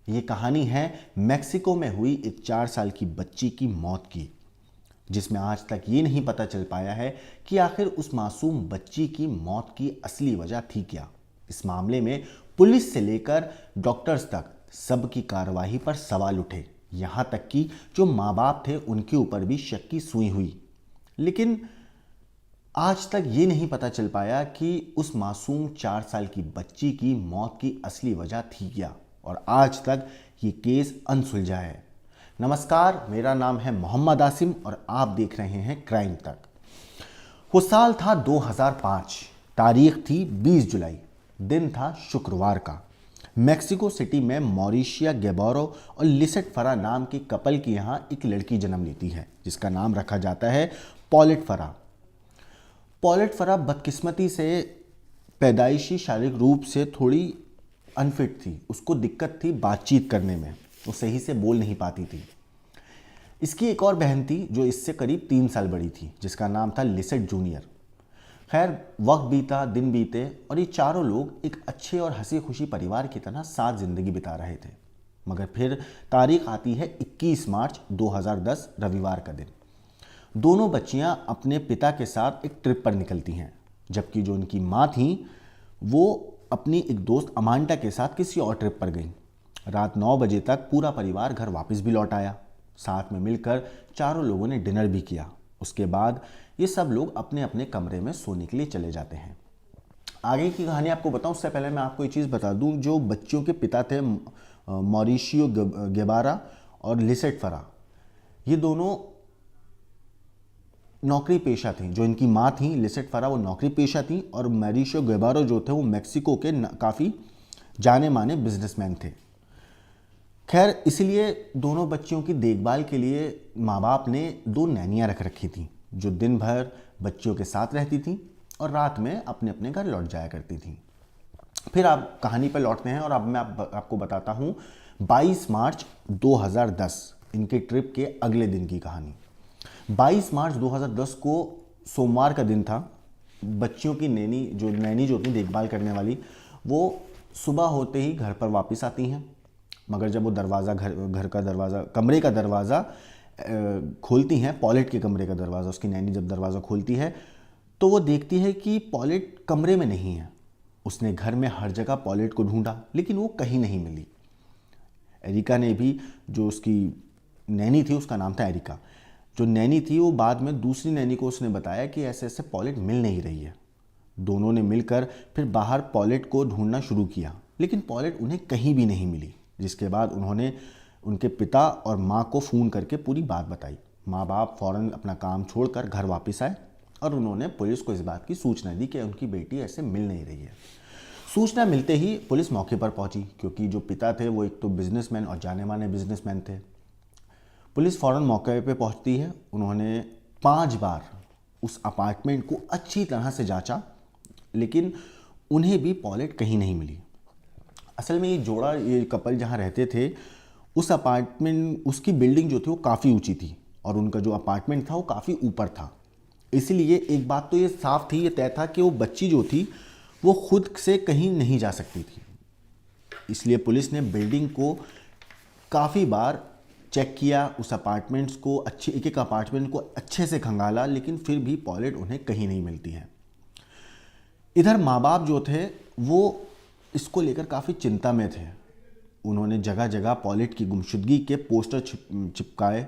ये कहानी है मेक्सिको में हुई एक 4 साल की बच्ची की मौत की, जिसमें आज तक ये नहीं पता चल पाया है कि आखिर उस मासूम बच्ची की मौत की असली वजह थी क्या। इस मामले में पुलिस से लेकर डॉक्टर्स तक सबकी कार्रवाई पर सवाल उठे। यहाँ तक कि जो माँ बाप थे उनके ऊपर भी शक की सुई हुई। लेकिन आज तक ये नहीं पता चल पाया कि उस मासूम 4 साल की बच्ची की मौत की असली वजह थी क्या, और आज तक ये केस अनसुलझा है। नमस्कार, मेरा नाम है मोहम्मद आसिम और आप देख रहे हैं क्राइम तक। वो साल था 2005, तारीख थी 20 जुलाई, दिन था शुक्रवार का। मेक्सिको सिटी में मॉरिशिया गेबारो और लिसेट फरा नाम के कपल की यहाँ एक लड़की जन्म लेती है, जिसका नाम रखा जाता है पॉलेट फरा। पॉलेट फरा बदकिस्मती से पैदाइशी शारीरिक रूप से थोड़ी अनफिट थी। उसको दिक्कत थी बातचीत करने में, वो सही से बोल नहीं पाती थी। इसकी एक और बहन थी जो इससे करीब 3 साल बड़ी थी, जिसका नाम था लिसेट जूनियर। खैर, वक्त बीता, दिन बीते और ये चारों लोग एक अच्छे और हंसी खुशी परिवार की तरह साथ जिंदगी बिता रहे थे। मगर फिर तारीख आती है 21 मार्च 2010, रविवार का दिन। दोनों बच्चियां अपने पिता के साथ एक ट्रिप पर निकलती हैं, जबकि जो उनकी माँ थी वो अपनी एक दोस्त अमांडा के साथ किसी और ट्रिप पर गई। रात 9 बजे तक पूरा परिवार घर वापस भी लौट आया। साथ में मिलकर चारों लोगों ने डिनर भी किया। उसके बाद ये सब लोग अपने अपने कमरे में सोने के लिए चले जाते हैं। आगे की कहानी आपको बताऊं उससे पहले मैं आपको ये चीज़ बता दूं, जो बच्चियों के पिता थे मॉरिशियो गेबारा और लिसेट फरा, ये दोनों नौकरी पेशा थी। जो इनकी माँ थी लिसेट फरा, वो नौकरी पेशा थी, और मॉरिशियो गेबारो जो थे वो मेक्सिको के काफ़ी जाने माने बिजनेसमैन थे। खैर, इसलिए दोनों बच्चियों की देखभाल के लिए माँ बाप ने 2 नैनियाँ रख रखी थी, जो दिन भर बच्चियों के साथ रहती थी और रात में अपने अपने घर लौट जाया करती थी। फिर आप कहानी पर लौटते हैं और अब मैं आपको बताता हूँ 22 मार्च 2010, इनके ट्रिप के अगले दिन की कहानी। 22 मार्च 2010 को सोमवार का दिन था। बच्चियों की नैनी जो थी देखभाल करने वाली, वो सुबह होते ही घर पर वापस आती हैं। मगर जब वो दरवाज़ा घर का दरवाज़ा, कमरे का दरवाज़ा खोलती हैं, पॉलेट के कमरे का दरवाज़ा, उसकी नैनी जब दरवाज़ा खोलती है तो वो देखती है कि पॉलेट कमरे में नहीं है। उसने घर में हर जगह पॉलेट को ढूंढा, लेकिन वो कहीं नहीं मिली। एरिका ने भी, जो उसकी नैनी थी उसका नाम था एरिका, जो नैनी थी वो बाद में दूसरी नैनी को उसने बताया कि ऐसे ऐसे पॉलेट मिल नहीं रही है। दोनों ने मिलकर फिर बाहर पॉलेट को ढूंढना शुरू किया, लेकिन पॉलेट उन्हें कहीं भी नहीं मिली। जिसके बाद उन्होंने उनके पिता और माँ को फ़ोन करके पूरी बात बताई। माँ बाप फ़ौरन अपना काम छोड़कर घर वापस आए और उन्होंने पुलिस को इस बात की सूचना दी कि उनकी बेटी ऐसे मिल नहीं रही है। सूचना मिलते ही पुलिस मौके पर पहुंची, क्योंकि जो पिता थे वो एक तो बिजनेसमैन और जाने माने बिजनेसमैन थे। पुलिस फ़ौरन मौके पे पहुंचती है। उन्होंने 5 बार उस अपार्टमेंट को अच्छी तरह से जांचा, लेकिन उन्हें भी पॉलेट कहीं नहीं मिली। असल में ये कपल जहाँ रहते थे, उस अपार्टमेंट, उसकी बिल्डिंग जो थी वो काफ़ी ऊंची थी और उनका जो अपार्टमेंट था वो काफ़ी ऊपर था। इसलिए एक बात तो ये साफ थी, ये तय था कि वो बच्ची जो थी वो खुद से कहीं नहीं जा सकती थी। इसलिए पुलिस ने बिल्डिंग को काफ़ी बार चेक किया, उस अपार्टमेंट्स को एक एक अपार्टमेंट को अच्छे से खंगाला, लेकिन फिर भी पॉलेट उन्हें कहीं नहीं मिलती है। इधर माँ बाप जो थे वो इसको लेकर काफ़ी चिंता में थे। उन्होंने जगह जगह पॉलेट की गुमशुदगी के पोस्टर चिपकाए।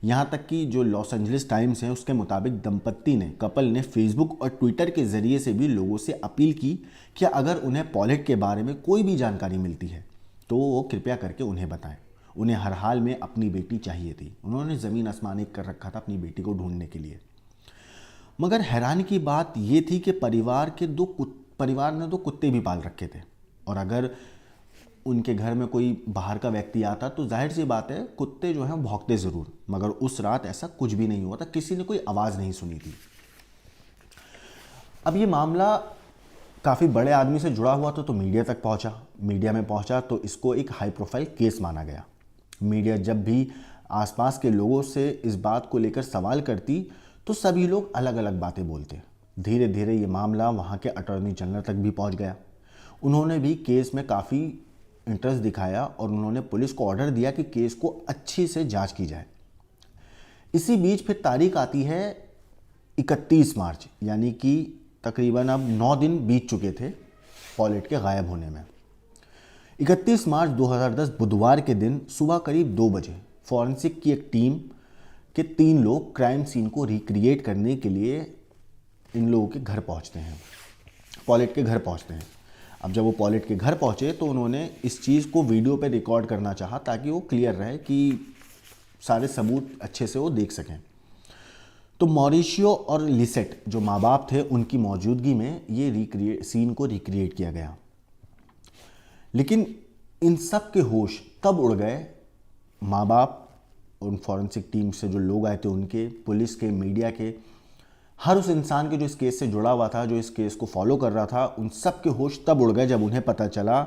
यहाँ तक कि जो लॉस एंजलिस टाइम्स है उसके मुताबिक कपल ने फेसबुक और ट्विटर के ज़रिए से भी लोगों से अपील की कि अगर उन्हें पॉलेट के बारे में कोई भी जानकारी मिलती है तो वो कृपया करके उन्हें बताएं। उन्हें हर हाल में अपनी बेटी चाहिए थी। उन्होंने ज़मीन आसमान एक कर रखा था अपनी बेटी को ढूंढने के लिए। मगर हैरानी की बात ये थी कि परिवार ने 2 कुत्ते भी पाल रखे थे, और अगर उनके घर में कोई बाहर का व्यक्ति आता तो जाहिर सी बात है कुत्ते जो हैं भौंकते ज़रूर। मगर उस रात ऐसा कुछ भी नहीं हुआ था, किसी ने कोई आवाज़ नहीं सुनी थी। अब ये मामला काफ़ी बड़े आदमी से जुड़ा हुआ था तो मीडिया तक पहुंचा। मीडिया में पहुंचा तो इसको एक हाई प्रोफाइल केस माना गया। मीडिया जब भी आसपास के लोगों से इस बात को लेकर सवाल करती तो सभी लोग अलग अलग बातें बोलते। धीरे धीरे ये मामला वहाँ के अटॉर्नी जनरल तक भी पहुँच गया। उन्होंने भी केस में काफ़ी इंटरेस्ट दिखाया और उन्होंने पुलिस को ऑर्डर दिया कि केस को अच्छी से जांच की जाए। इसी बीच फिर तारीख आती है 31 मार्च, यानी कि तकरीबन अब 9 दिन बीत चुके थे पॉलेट के गायब होने में। 31 मार्च 2010 बुधवार के दिन सुबह करीब 2 बजे फॉरेंसिक की एक टीम के 3 लोग क्राइम सीन को रिक्रिएट करने के लिए इन लोगों के घर पहुंचते हैं, पॉलेट के घर पहुंचते हैं। अब जब वो पॉलेट के घर पहुंचे तो उन्होंने इस चीज़ को वीडियो पे रिकॉर्ड करना चाहा ताकि वो क्लियर रहे कि सारे सबूत अच्छे से वो देख सकें। तो मॉरिशियो और लिसेट जो माँ बाप थे, उनकी मौजूदगी में ये सीन को रिक्रिएट किया गया। लेकिन इन सब के होश तब उड़ गए, माँ बाप, उन फॉरेंसिक टीम से जो लोग आए थे उनके, पुलिस के, मीडिया के, हर उस इंसान के जो इस केस से जुड़ा हुआ था, जो इस केस को फॉलो कर रहा था, उन सब के होश तब उड़ गए जब उन्हें पता चला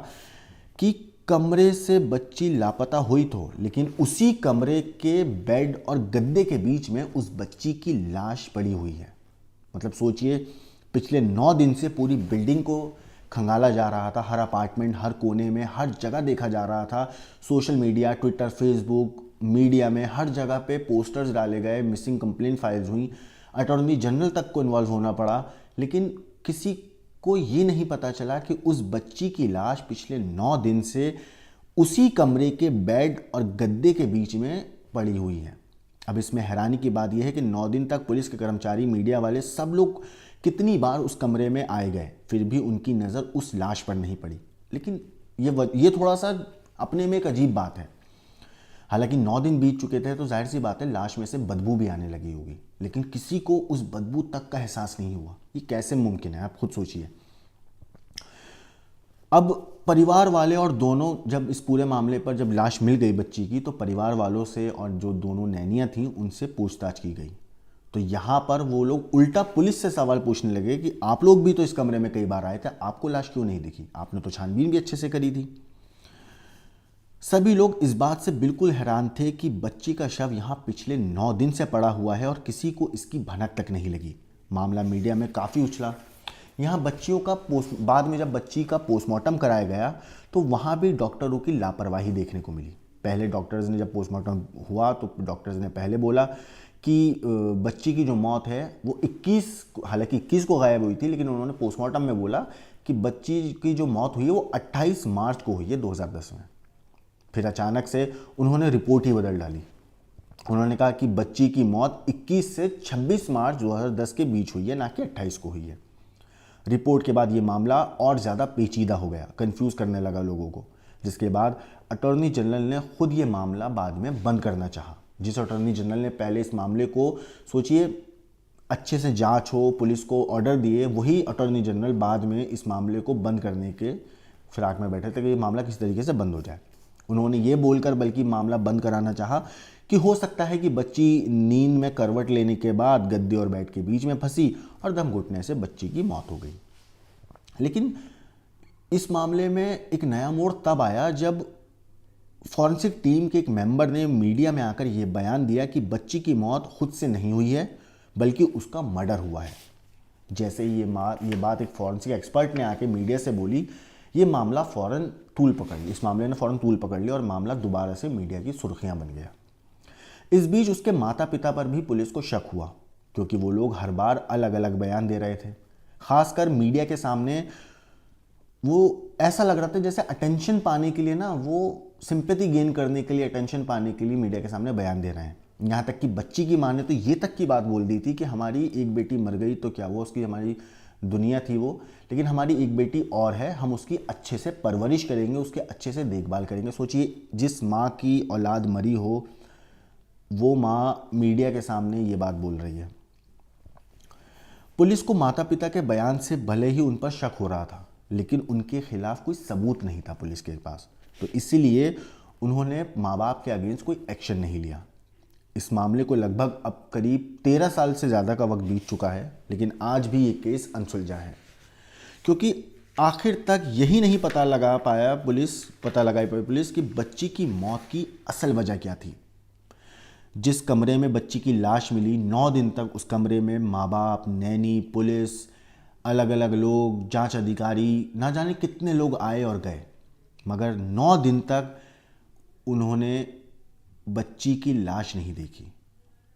कि कमरे से बच्ची लापता हुई तो, लेकिन उसी कमरे के बेड और गद्दे के बीच में उस बच्ची की लाश पड़ी हुई है। मतलब सोचिए, पिछले 9 दिन से पूरी बिल्डिंग को खंगाला जा रहा था, हर अपार्टमेंट, हर कोने में, हर जगह देखा जा रहा था। Social media, Twitter, Facebook, media में हर जगह पे पोस्टर्स डाले गए, मिसिंग कंप्लेंट फाइल्स हुई, अटॉर्नी जनरल तक को इन्वॉल्व होना पड़ा, लेकिन किसी को ये नहीं पता चला कि उस बच्ची की लाश पिछले 9 दिन से उसी कमरे के बेड और गद्दे के बीच में पड़ी हुई है। अब इसमें हैरानी की बात यह है कि 9 दिन तक पुलिस के कर्मचारी, मीडिया वाले, सब लोग कितनी बार उस कमरे में आए गए, फिर भी उनकी नज़र उस लाश पर नहीं पड़ी। लेकिन ये थोड़ा सा अपने में एक अजीब बात है। हालांकि 9 दिन बीत चुके थे तो जाहिर सी बात है लाश में से बदबू भी आने लगी होगी, लेकिन किसी को उस बदबू तक का एहसास नहीं हुआ। ये कैसे मुमकिन है, आप खुद सोचिए। अब परिवार वाले और दोनों, जब इस पूरे मामले पर जब लाश मिल गई बच्ची की, तो परिवार वालों से और जो दोनों नैनियां थीं उनसे पूछताछ की गई। तो यहाँ पर वो लोग उल्टा पुलिस से सवाल पूछने लगे कि आप लोग भी तो इस कमरे में कई बार आए थे, आपको लाश क्यों नहीं दिखी? आपने तो छानबीन भी अच्छे से करी थी। सभी लोग इस बात से बिल्कुल हैरान थे कि बच्ची का शव यहाँ पिछले 9 दिन से पड़ा हुआ है और किसी को इसकी भनक तक नहीं लगी। मामला मीडिया में काफ़ी उछला। यहाँ बच्चियों का बाद में जब बच्ची का पोस्टमार्टम कराया गया तो वहाँ भी डॉक्टरों की लापरवाही देखने को मिली। पहले डॉक्टर्स ने, जब पोस्टमार्टम हुआ तो डॉक्टर्स ने पहले बोला कि बच्ची की जो मौत है वो 21 को गायब हुई थी, लेकिन उन्होंने पोस्टमार्टम में बोला कि बच्ची की जो मौत हुई है वो 28 मार्च को हुई है 2010 में। फिर अचानक से उन्होंने रिपोर्ट ही बदल डाली। उन्होंने कहा कि बच्ची की मौत 21 से 26 मार्च 2010 के बीच हुई है, ना कि 28 को हुई है। रिपोर्ट के बाद ये मामला और ज़्यादा पेचीदा हो गया, कंफ्यूज करने लगा लोगों को, जिसके बाद अटॉर्नी जनरल ने खुद ये मामला बाद में बंद करना चाहा। जिस अटॉर्नी जनरल ने पहले इस मामले को, सोचिए, अच्छे से जांच हो, पुलिस को ऑर्डर दिए, वही अटॉर्नी जनरल बाद में इस मामले को बंद करने के फिराक में बैठे थे कि ये मामला किस तरीके से बंद हो जाए। उन्होंने ये बोलकर बल्कि मामला बंद कराना चाहा कि हो सकता है कि बच्ची नींद में करवट लेने के बाद गद्दे और बेड के बीच में फंसी और दम घुटने से बच्ची की मौत हो गई। लेकिन इस मामले में एक नया मोड़ तब आया जब फॉरेंसिक टीम के एक मेंबर ने मीडिया में आकर यह बयान दिया कि बच्ची की मौत खुद से नहीं हुई है, बल्कि उसका मर्डर हुआ है। जैसे ही ये बात एक फॉरेंसिक एक्सपर्ट ने आके मीडिया से बोली, ये मामला फ़ौरन तूल पकड़ ली, इस मामले ने फ़ौरन तूल पकड़ लिया और मामला दोबारा से मीडिया की सुर्खियां बन गया। इस बीच उसके माता पिता पर भी पुलिस को शक हुआ, क्योंकि वो लोग हर बार अलग अलग बयान दे रहे थे। खासकर मीडिया के सामने वो ऐसा लग रहा था जैसे अटेंशन पाने के लिए ना, वो सिंपैथी गेन करने के लिए, अटेंशन पाने के लिए मीडिया के सामने बयान दे रहे हैं। यहाँ तक कि बच्ची की माँ ने तो ये तक की बात बोल दी थी कि हमारी एक बेटी मर गई तो क्या, वो उसकी हमारी दुनिया थी वो, लेकिन हमारी एक बेटी और है, हम उसकी अच्छे से परवरिश करेंगे, उसके अच्छे से देखभाल करेंगे। सोचिए, जिस माँ की औलाद मरी हो वो माँ मीडिया के सामने ये बात बोल रही है। पुलिस को माता पिता के बयान से भले ही उन पर शक हो रहा था, लेकिन उनके खिलाफ कोई सबूत नहीं था पुलिस के पास, तो इसीलिए उन्होंने माँ बाप के अगेंस्ट कोई एक्शन नहीं लिया। इस मामले को लगभग अब करीब 13 साल से ज़्यादा का वक्त बीत चुका है, लेकिन आज भी ये केस अनसुलझा है, क्योंकि आखिर तक यही नहीं पता लगाई पुलिस कि बच्ची की मौत की असल वजह क्या थी। जिस कमरे में बच्ची की लाश मिली, 9 दिन तक उस कमरे में माँ बाप, नैनी, पुलिस, अलग अलग लोग, जांच अधिकारी, ना जाने कितने लोग आए और गए, मगर 9 दिन तक उन्होंने बच्ची की लाश नहीं देखी।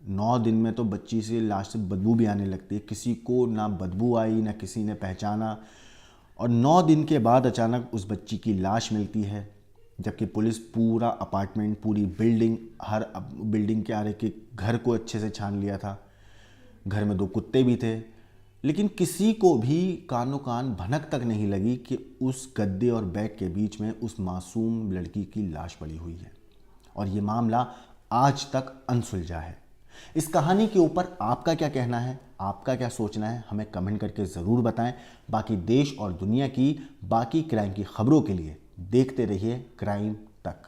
9 दिन में तो बच्ची से लाश से बदबू भी आने लगती है, किसी को ना बदबू आई ना किसी ने पहचाना। और 9 दिन के बाद अचानक उस बच्ची की लाश मिलती है, जबकि पुलिस पूरा अपार्टमेंट, पूरी बिल्डिंग, हर बिल्डिंग के आगे के घर को अच्छे से छान लिया था। घर में 2 कुत्ते भी थे, लेकिन किसी को भी कानो कान भनक तक नहीं लगी कि उस गद्दे और बेड के बीच में उस मासूम लड़की की लाश पड़ी हुई है। और ये मामला आज तक अनसुलझा है। इस कहानी के ऊपर आपका क्या कहना है, आपका क्या सोचना है, हमें कमेंट करके ज़रूर बताएं। बाकी देश और दुनिया की बाकी क्राइम की खबरों के लिए देखते रहिए क्राइम तक।